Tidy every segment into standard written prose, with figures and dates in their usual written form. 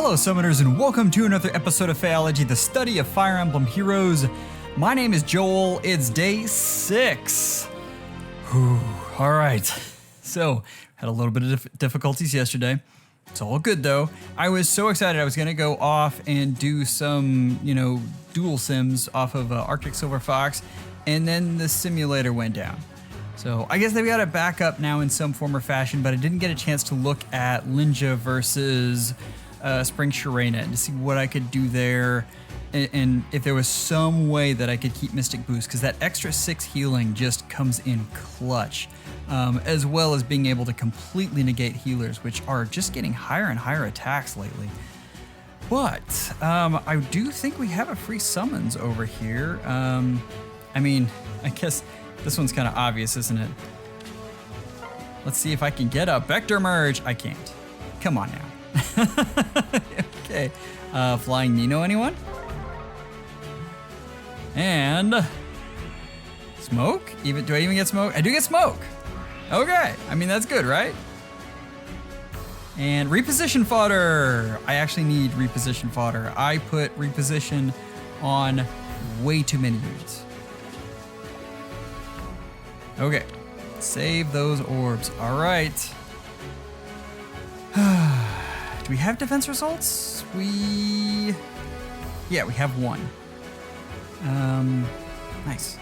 Hello Summoners and welcome to another episode of FEHology, the study of Fire Emblem Heroes. My name is Joel, it's day 6. Whew. Alright, so had a little bit of difficulties yesterday. It's all good though. I was so excited I was gonna go off and do some, dual sims off of Arctic Silver Fox, and then the simulator went down. So I guess they've got it back up now in some form or fashion, but I didn't get a chance to look at Linja versus Spring Sharena and to see what I could do there, and if there was some way that I could keep Mystic Boost, because that extra 6 healing just comes in clutch, as well as being able to completely negate healers, which are just getting higher and higher attacks lately. But I do think we have a free summons over here. I mean, I guess this one's kind of obvious, isn't it? Let's see if I can get a Vector Merge. I can't. Come on now. Okay. Flying Nino, anyone? And smoke? Do I even get smoke? I do get smoke. Okay. I mean, that's good, right? And reposition fodder. I actually need reposition fodder. I put reposition on way too many units. Okay. Save those orbs. All right. Do we have defense results? Yeah, we have one. Nice.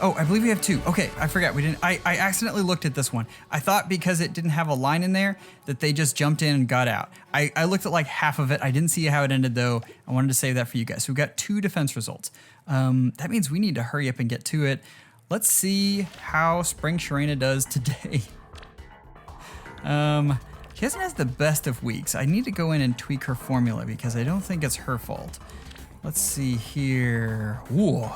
Oh, I believe we have 2. Okay, I forgot we didn't. I accidentally looked at this one. I thought because it didn't have a line in there that they just jumped in and got out. I looked at like half of it. I didn't see how it ended though. I wanted to save that for you guys. So we've got 2 defense results. That means we need to hurry up and get to it. Let's see how Spring Sharena does today. She hasn't had the best of weeks. I need to go in and tweak her formula because I don't think it's her fault. Let's see here. Ooh.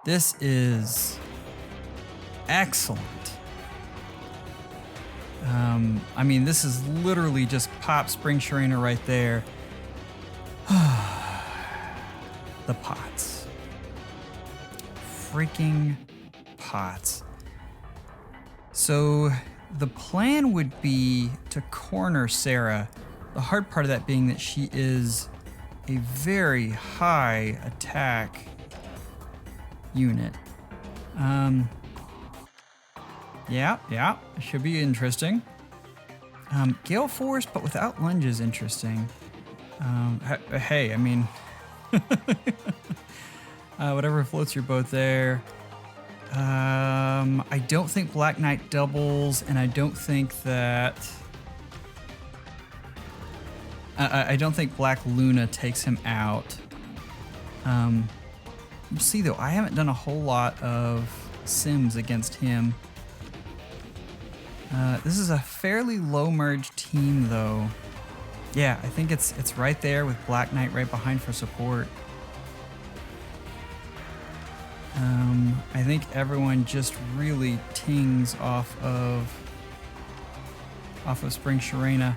This is excellent. I mean, this is literally just pop Spring Sharena right there. The pots. Freaking pots. So the plan would be to corner Sara. The hard part of that being that she is a very high attack unit. Yeah, it should be interesting. Galeforce, but without lunge is interesting. Hey, I mean, whatever floats your boat there. I don't think Black Knight doubles, and I don't think that... I don't think Black Luna takes him out. We'll see though, I haven't done a whole lot of sims against him. This is a fairly low merge team though. Yeah, I think it's right there with Black Knight right behind for support. I think everyone just really tings off of Spring Sharena.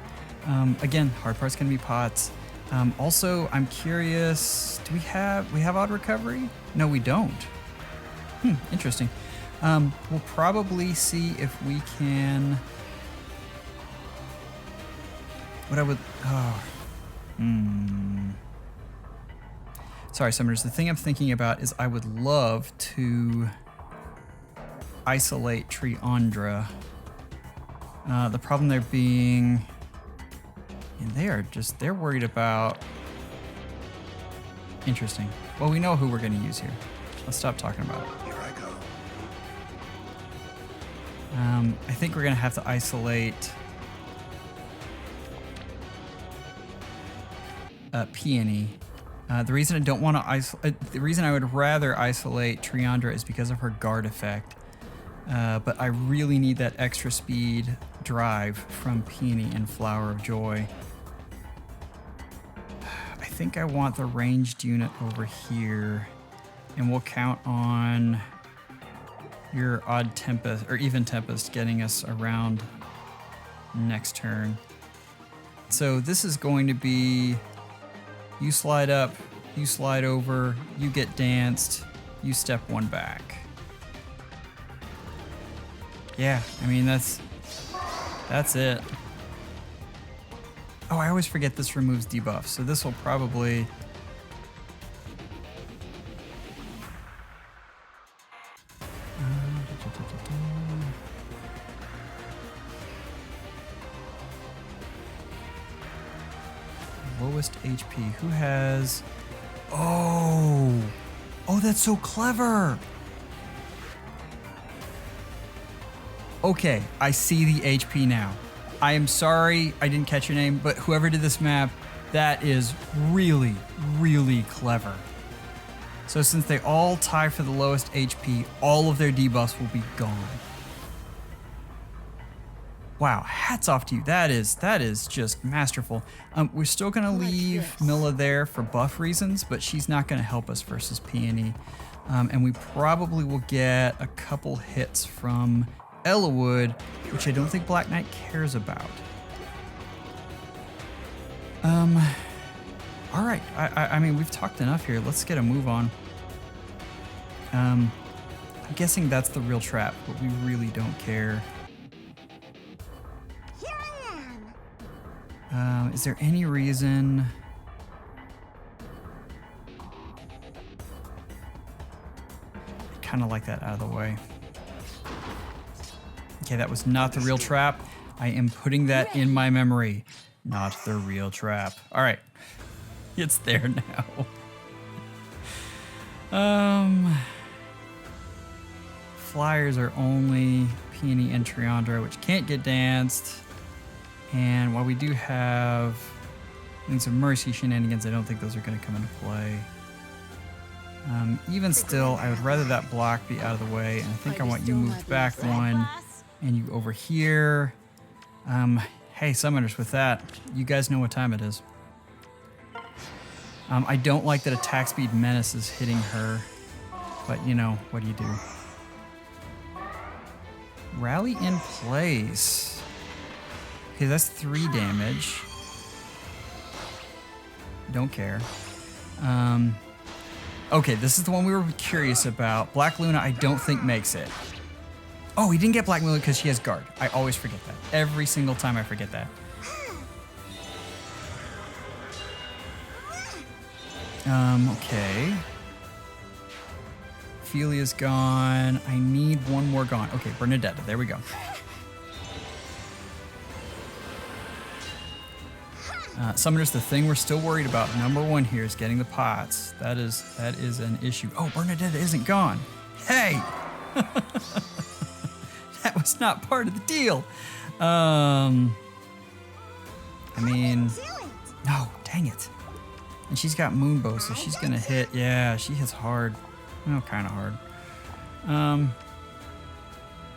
Again, hard part's gonna be pots. Also, I'm curious, do we have odd recovery? No, we don't. Interesting. We'll probably see if we can. Sorry, Summoners. The thing I'm thinking about is I would love to isolate Triandra. The problem there being, and they're worried about. Interesting. Well, we know who we're going to use here. Let's stop talking about it. Here I go. I think we're going to have to isolate Peony. The reason I don't want to isolate, the reason I would rather isolate Triandra is because of her guard effect. But I really need that extra speed drive from Peony and Flower of Joy. I think I want the ranged unit over here, and we'll count on your odd Tempest or even Tempest getting us around next turn. So this is going to be, you slide up, you slide over, you get danced, you step 1 back. Yeah, I mean, that's That's it. Oh, I always forget this removes debuffs, so this will probably... Lowest HP. Who has... Oh! Oh, that's so clever! Okay, I see the HP now. I am sorry I didn't catch your name, but whoever did this map, that is really, really clever. So since they all tie for the lowest HP, all of their debuffs will be gone. Wow, hats off to you. That is just masterful. We're still gonna leave Milla there for buff reasons, but she's not gonna help us versus Peony. And we probably will get a couple hits from Illialidur, which I don't think Black Knight cares about. All right. I mean, we've talked enough here. Let's get a move on. I'm guessing that's the real trap, but we really don't care. Here I am. Is there any reason? I kind of like that out of the way. Okay, that was not the real trap. I am putting that in my memory. Not the real trap. All right. It's there now. Flyers are only Peony and Triandra, which can't get danced. And while we do have Wings of Mercy shenanigans, I don't think those are going to come into play. Even still, I would rather that block be out of the way. And I think I want you moved back one. And you over here. Hey, summoners, with that, you guys know what time it is. I don't like that attack speed menace is hitting her, but you know, what do you do? Rally in place. Okay, that's 3 damage. Don't care. Okay, this is the one we were curious about. Black Luna, I don't think makes it. Oh, he didn't get Black Luna because she has guard. I always forget that. Every single time I forget that. Okay. Ophelia's gone. I need one more gone. Okay, Bernadetta. There we go. Summoners, the thing we're still worried about, #1 here, is getting the pots. That is an issue. Oh, Bernadetta isn't gone. Hey! That was not part of the deal. I mean, no, dang it. And she's got Moonbow, so she's gonna hit. Yeah, she hits hard. Well, kind of hard.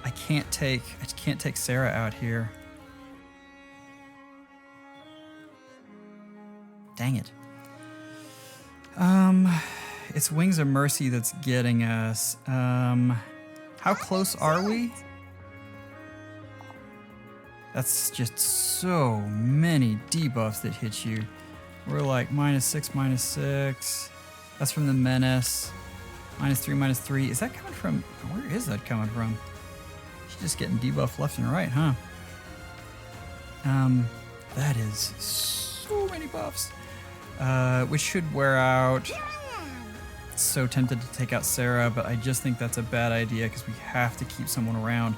I can't take Sara out here. Dang it. It's Wings of Mercy that's getting us. How close are we? That's just so many debuffs that hit you. We're like -6, -6. That's from the Menace. -3, -3. Is that coming from, where is that coming from? She's just getting debuffed left and right, huh? That is so many buffs. Which should wear out. So tempted to take out Sara, but I just think that's a bad idea because we have to keep someone around.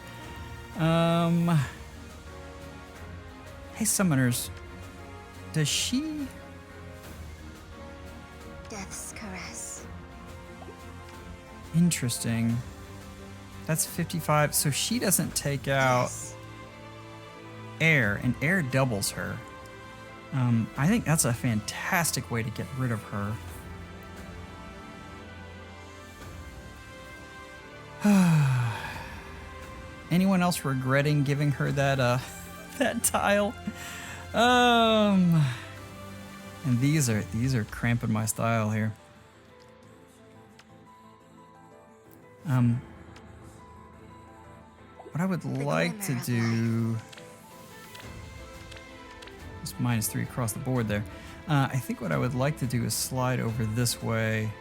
Hey, summoners. Does she? Death's caress. Interesting. That's 55. So she doesn't take out air, and air doubles her. I think that's a fantastic way to get rid of her. Anyone else regretting giving her that that tile? And these are cramping my style here. What I would like to do is -3 across the board there. I think what I would like to do is slide over this way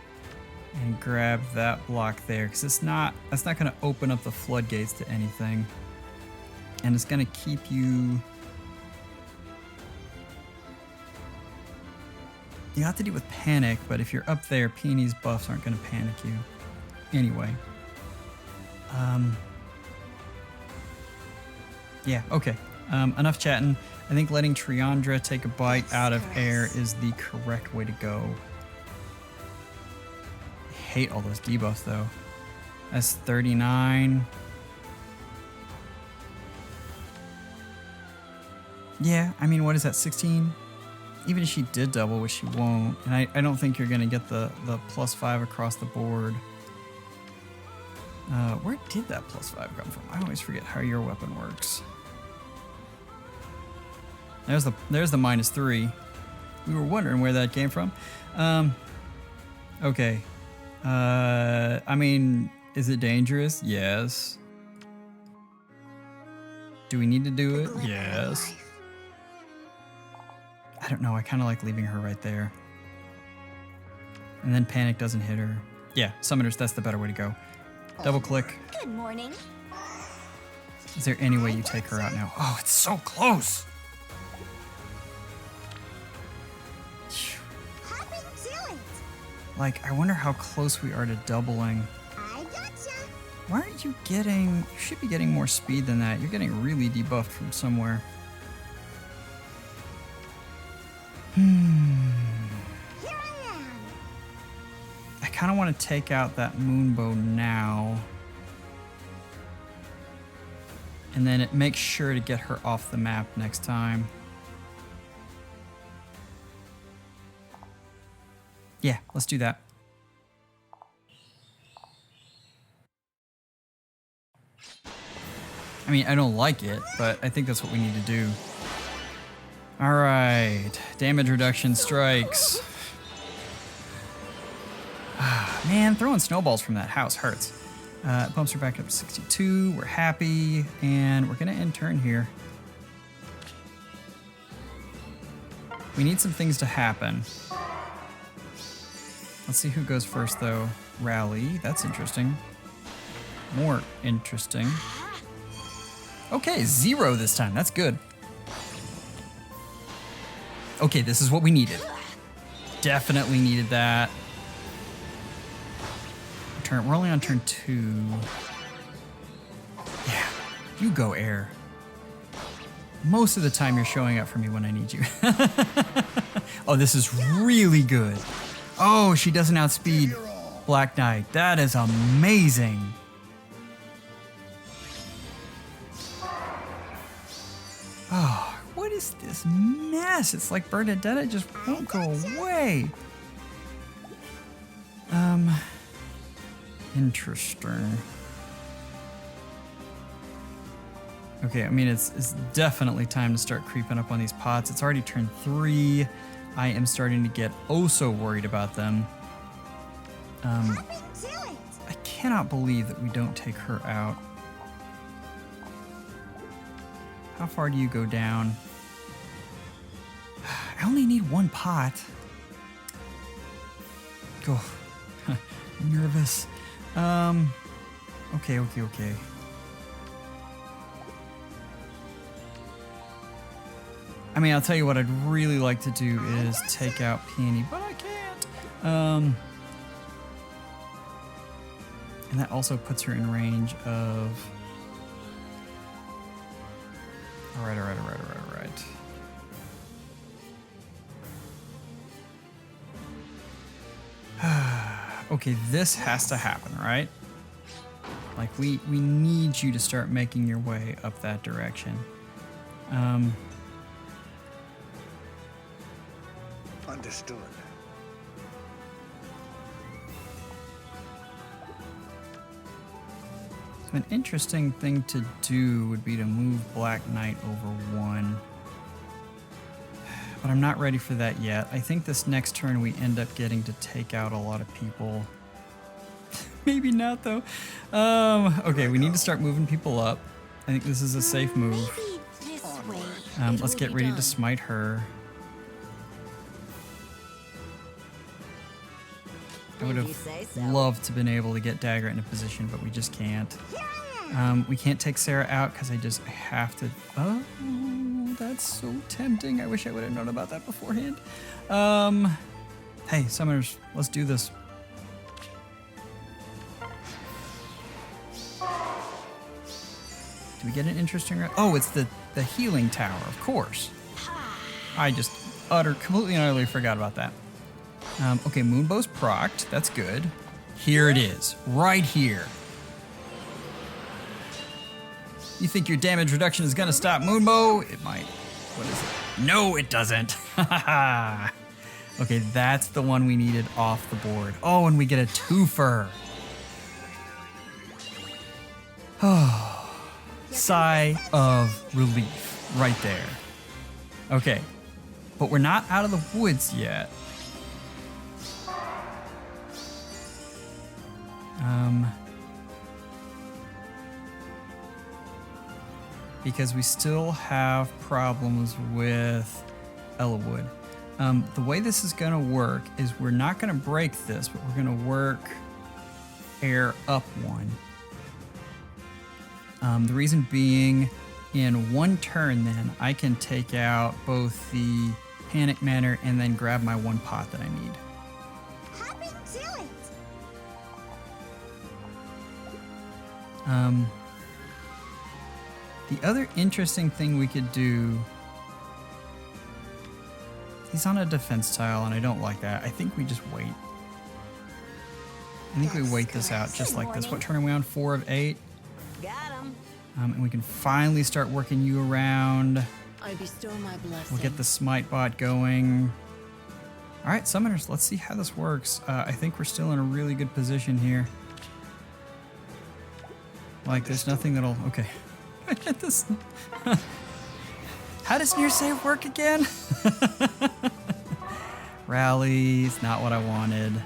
and grab that block there, because that's not going to open up the floodgates to anything. And it's going to keep you... You have to deal with panic, but if you're up there, Peony's buffs aren't going to panic you. Anyway. Yeah, okay. Enough chatting. I think letting Triandra take a bite out of air is the correct way to go. I hate all those debuffs, though. That's 39. Yeah, I mean, what is that, 16? Even if she did double, which she won't, and I don't think you're going to get the +5 across the board. Where did that +5 come from? I always forget how your weapon works. There's the -3. We were wondering where that came from. Okay. I mean, is it dangerous? Yes. Do we need to do it? Yes. I don't know. I kind of like leaving her right there. And then panic doesn't hit her. Yeah, summoners, that's the better way to go. Double click. Good morning. Is there any way you take her out now? Oh, it's so close. Like, I wonder how close we are to doubling. I gotcha. Why aren't you getting... You should be getting more speed than that. You're getting really debuffed from somewhere. Here I am. I kind of want to take out that moonbow now. And then it makes sure to get her off the map next time. Yeah, let's do that. I mean, I don't like it, but I think that's what we need to do. All right, damage reduction strikes. Man, throwing snowballs from that house hurts. It bumps her back up to 62. We're happy, and we're gonna end turn here. We need some things to happen. Let's see who goes first, though. Rally. That's interesting. More interesting. Okay, 0 this time. That's good. Okay, this is what we needed. Definitely needed that. We're only on turn 2. Yeah, you go, air. Most of the time, you're showing up for me when I need you. Oh, this is really good. Oh, she doesn't outspeed Black Knight. That is amazing. Oh, what is this mess? It's like Bernadetta just won't go away. Interesting. Okay, I mean, it's definitely time to start creeping up on these pots. It's already turn 3. I am starting to get oh so worried about them. I cannot believe that we don't take her out. How far do you go down? I only need 1 pot. Go. Nervous. Okay. I mean, I'll tell you what I'd really like to do is take out Peony, but I can't. And that also puts her in range of... All right. Okay, this has to happen, right? Like, we need you to start making your way up that direction. Understood. So an interesting thing to do would be to move Black Knight over 1. But I'm not ready for that yet. I think this next turn we end up getting to take out a lot of people. Maybe not, though. Okay, we need to start moving people up. I think this is a safe move. Let's get ready to smite her. I would have loved to been able to get Dagger in a position, but we just can't. Here I We can't take Sara out because I have to. Oh, that's so tempting. I wish I would have known about that beforehand. Hey, summoners, let's do this. Do we get an interesting... Oh, it's the healing tower, of course. I just completely and utterly forgot about that. Okay, Moonbow's procced. That's good. Here it is, right here. You think your damage reduction is gonna stop Moonbow? It might. What is it? No, it doesn't. Okay, that's the one we needed off the board. Oh, and we get a twofer. Oh, sigh of relief right there. Okay, but we're not out of the woods yet. Because we still have problems with Illialidur. The way this is gonna work is we're not gonna break this, but we're gonna work air up one. The reason being, in one turn then, I can take out both the Panic Manor and then grab my one pot that I need. Happy to it. The other interesting thing we could do... He's on a defense tile, and I don't like that. I think we just wait. I think we wait this out just like this. What turn are we on? 4 of 8? Got him. And we can finally start working you around. I bestow my blessing. We'll get the smite bot going. All right, summoners, let's see how this works. I think we're still in a really good position here. Like, there's nothing that'll... Okay. This... How does near save work again? Rally's not what I wanted.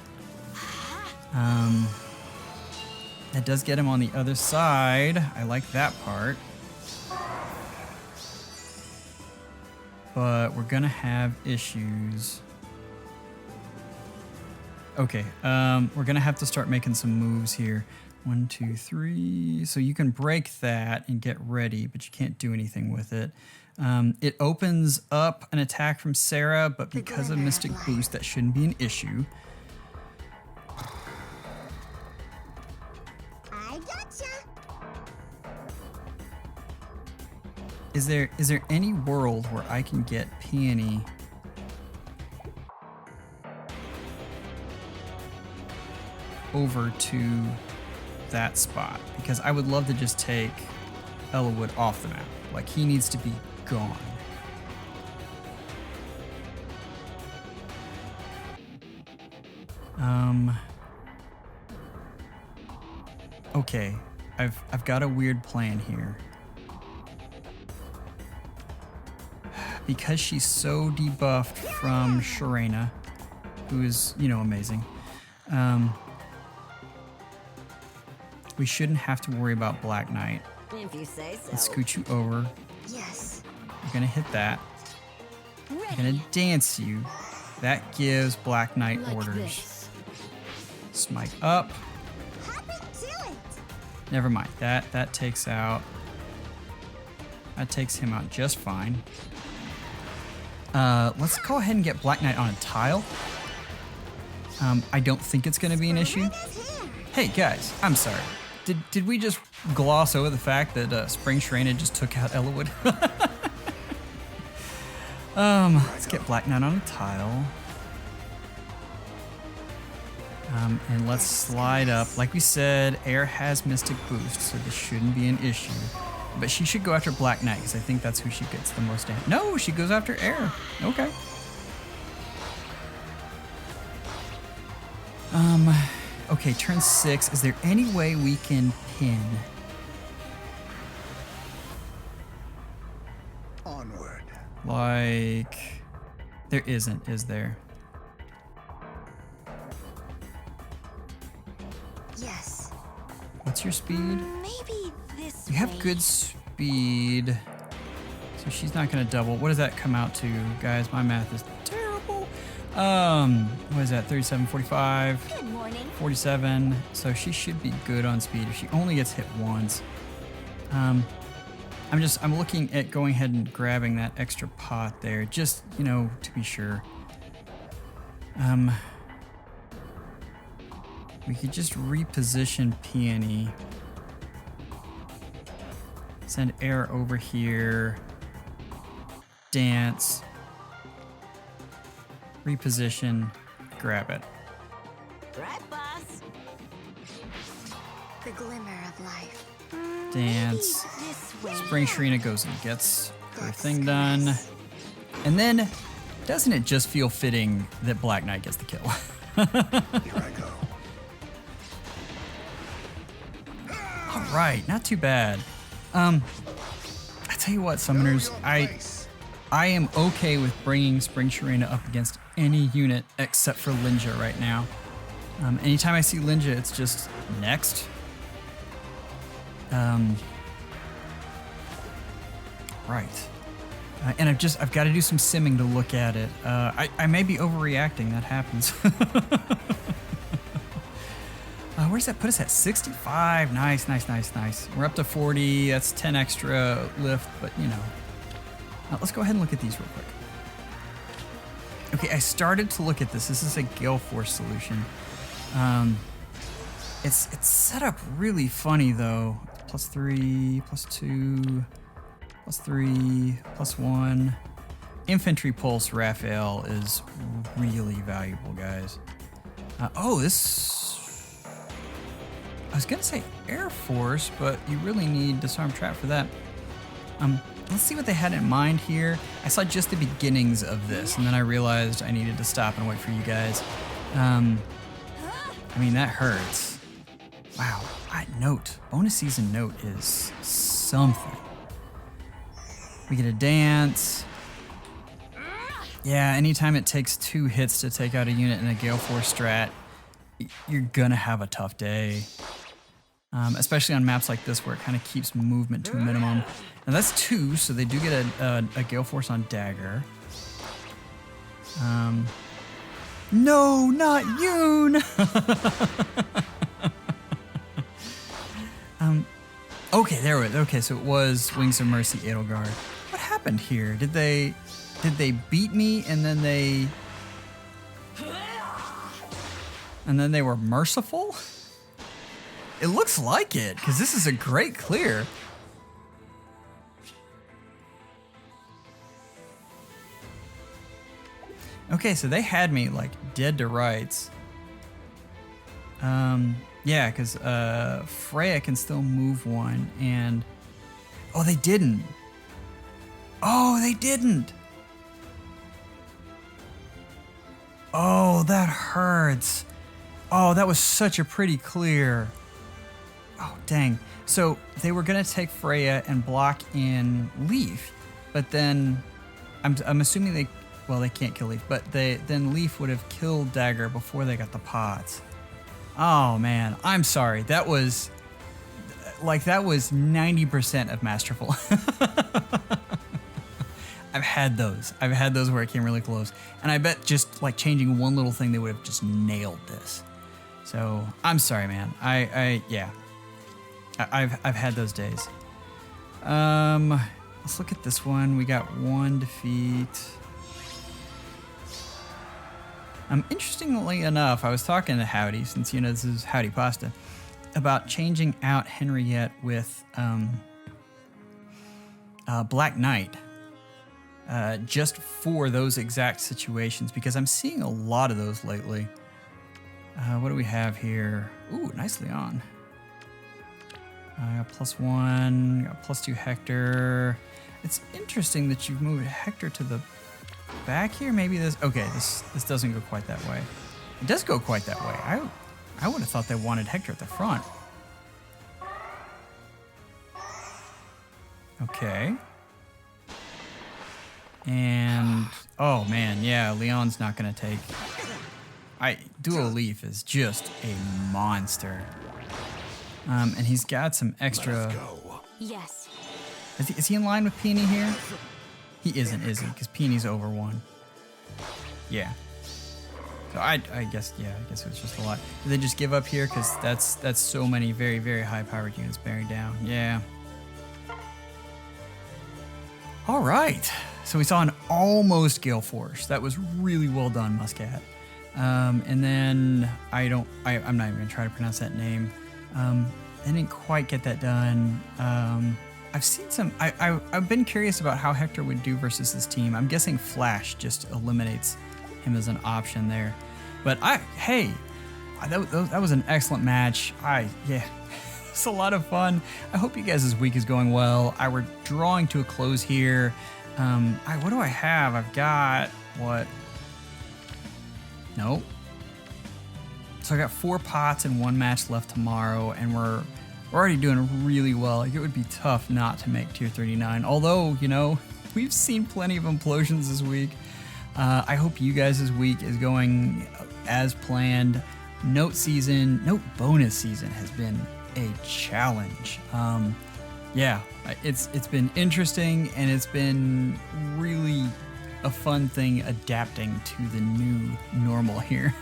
That does get him on the other side. I like that part. But we're gonna have issues. Okay, we're gonna have to start making some moves here. 1, 2, 3. So you can break that and get ready, but you can't do anything with it. It opens up an attack from Sara, but because of Mystic Boost, that shouldn't be an issue. I gotcha. Is there any world where I can get Peony over to that spot? Because I would love to just take Illialidur off the map. Like, he needs to be gone. Okay, I've got a weird plan here. Because she's so debuffed from Sharena, who is, you know, amazing. We shouldn't have to worry about Black Knight. If you say so. Let's scoot you over. Yes. You're gonna hit that. I'm gonna dance you. That gives Black Knight Like orders. this. Smite up. Happy to it. Never mind. That takes out. That takes him out just fine. Let's go ahead and get Black Knight on a tile. I don't think it's gonna be an issue. Hey guys, I'm sorry. Did we just gloss over the fact that Spring Sharena just took out Illialidur? Let's get Black Knight on a tile. And let's slide up. Like we said, Air has Mystic Boost, so this shouldn't be an issue. But she should go after Black Knight, because I think that's who she gets the most damage. No, she goes after Air. Okay. Okay, turn 6. Is there any way we can pin? Onward. Like, there isn't, is there? Yes. What's your speed? Maybe this You have way. good speed. So she's not gonna double. What does that come out to, guys? My math is terrible. What is that? 37, 45, Good morning. 47. So she should be good on speed if she only gets hit once. I'm looking at going ahead and grabbing that extra pot there, just, you know, to be sure. We could just reposition Peony. Send air over here. Dance. Reposition. Grab it. Right, boss. The glimmer of life. Dance. Maybe this way. Spring Sharina goes and gets her thing done. And then, doesn't it just feel fitting that Black Knight gets the kill? Here I go. All right, not too bad. I tell you what, summoners, I am okay with bringing Spring Sharina up against any unit except for Linja right now. Anytime I see Linja, it's just next. Right. And I've got to do some simming to look at it. I may be overreacting, that happens. Where does that put us at? 65. Nice, nice, nice, nice. We're up to 40. That's 10 extra lift, but you know. Let's go ahead and look at these real quick. Okay, I started to look at this. This is a Galeforce solution. It's set up really funny though. +3, +2, +3, +1. Infantry Pulse Raphael is really valuable, guys. This... I was gonna say Air Force, but you really need Disarm Trap for that. Let's see what they had in mind here. I saw just the beginnings of this, and then I realized I needed to stop and wait for you guys. I mean, that hurts. Wow, Note. Bonus season Note is something. We get a dance. Yeah, anytime it takes 2 hits to take out a unit in a Galeforce strat, you're gonna have a tough day. Especially on maps like this where it kind of keeps movement to a minimum. Now that's 2, so they do get a Galeforce on Dagger. No, not Yoon! Okay, there it was. Okay, so it was Wings of Mercy, Edelgard. What happened here? Did they beat me and then they were merciful? It looks like it, because this is a great clear. Okay, so they had me like dead to rights. Yeah, because Freya can still move 1, and oh, they didn't. Oh, they didn't. Oh, that hurts. Oh, that was such a pretty clear. Oh, dang. So they were going to take Freya and block in Leaf, but then I'm assuming they can't kill Leaf, but then Leaf would have killed Dagger before they got the pots. Oh, man. I'm sorry. That was 90% of Masterful. I've had those. I've had those where it came really close. And I bet just like changing one little thing, they would have just nailed this. So I'm sorry, man. Yeah. I've had those days. Let's look at this one. We got 1 defeat. Interestingly enough, I was talking to Howdy, since you know this is Howdy Pasta, about changing out Henriette with Black Knight. Just for those exact situations, because I'm seeing a lot of those lately. What do we have here? Ooh, nice Lyon. +1, got +2 Hector. It's interesting that you've moved Hector to the back here. Maybe this, okay, this doesn't go quite that way. It does go quite that way. I would have thought they wanted Hector at the front. Okay. And, oh man, yeah, Leon's not gonna take... Dual Leaf is just a monster. And he's got some extra... Yes. Is he in line with Peony here? He isn't, is he? Because Peony's over 1. Yeah. So I guess it was just a lot. Did they just give up here? Because that's so many very, very high-powered units bearing down. Yeah. All right. So we saw an almost Galeforce. That was really well done, Muscat. And then I'm not even gonna try to pronounce that name. I didn't quite get that done. I've seen some. I've been curious about how Hector would do versus his team. I'm guessing Flash just eliminates him as an option there. But that was an excellent match. It's a lot of fun. I hope you guys' week is going well. We're drawing to a close here. What do I have? I've got what? Nope. So I got 4 pots and 1 match left tomorrow, and we're already doing really well. Like, it would be tough not to make tier 39. Although, we've seen plenty of implosions this week. I hope you guys' week is going as planned. Note bonus season has been a challenge. It's been interesting, and it's been really a fun thing adapting to the new normal here.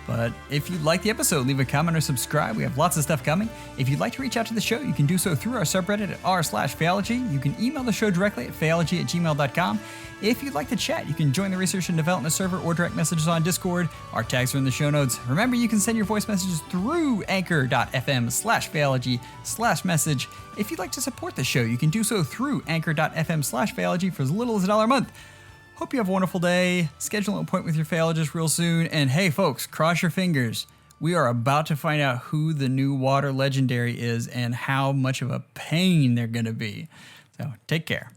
But if you like the episode, leave a comment or subscribe. We have lots of stuff coming. If you'd like to reach out to the show, you can do so through our subreddit at r/FEHology. You can email the show directly at FEHology@gmail.com. If you'd like to chat, you can join the research and development server or direct messages on Discord. Our tags are in the show notes. Remember, you can send your voice messages through anchor.fm/FEHology/message. If you'd like to support the show, you can do so through anchor.fm/FEHology for as little as $1 a month. Hope you have a wonderful day. Schedule an appointment with your FEHologist real soon. And hey, folks, cross your fingers. We are about to find out who the new water legendary is and how much of a pain they're going to be. So take care.